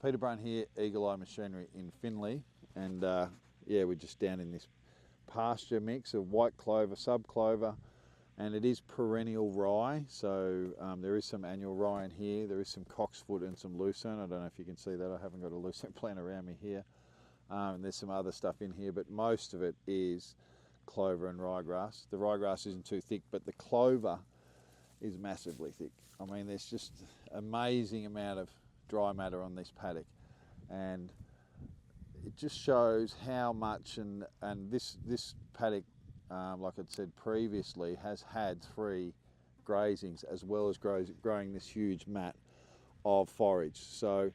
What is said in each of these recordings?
Peter Brun here, Eagle Eye Machinery in Finley, and yeah, we're just down in this pasture mix of white clover, sub clover, and it is perennial rye, so there is some annual rye in here. There is some cocksfoot and some lucerne. I don't know if you can see that. I haven't got a lucerne plant around me here. And there's some other stuff in here, but most of it is clover and ryegrass. The ryegrass isn't too thick, but the clover is massively thick. I mean, there's just amazing amount of dry matter on this paddock, and it just shows how much, and this paddock, like I'd said previously, has had 3 grazings as well as growing this huge mat of forage. So,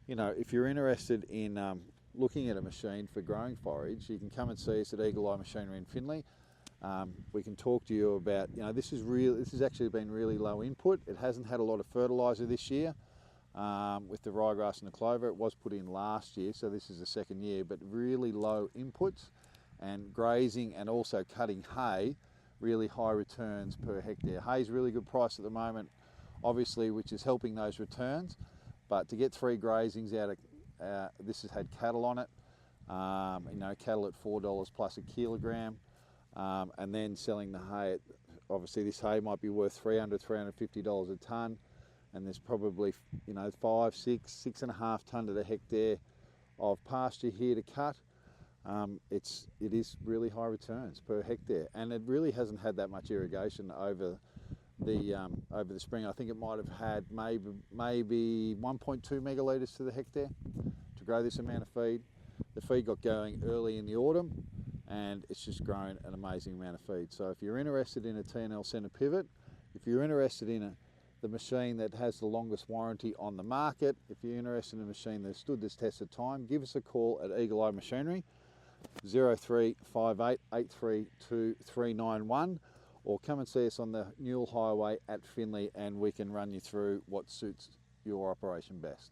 you know, if you're interested in looking at a machine for growing forage, you can come and see us at Eagle Eye Machinery in Finley. We can talk to you about, you know, this has actually been really low input. It hasn't had a lot of fertiliser this year. With the ryegrass and the clover, it was put in last year, so this is the second year, but really low inputs, and grazing and also cutting hay, really high returns per hectare. Hay's really good price at the moment, obviously, which is helping those returns, but to get 3 grazings out of, this has had cattle on it, you know, cattle at $4 plus a kilogram, and then selling the hay at, obviously this hay might be worth $300, $350 a tonne, and there's probably, you know, 5, 6, 6.5 tonne to the hectare of pasture here to cut. It is really high returns per hectare, and it really hasn't had that much irrigation over the spring. I think it might have had maybe 1.2 megalitres to the hectare to grow this amount of feed. The feed got going early in the autumn, and it's just grown an amazing amount of feed. So if you're interested in a T&L Centre pivot, if you're interested in the machine that has the longest warranty on the market, if you're interested in a machine that stood this test of time, give us a call at Eagle Eye Machinery, 0358 832 391, or come and see us on the Newell Highway at Finley, and we can run you through what suits your operation best.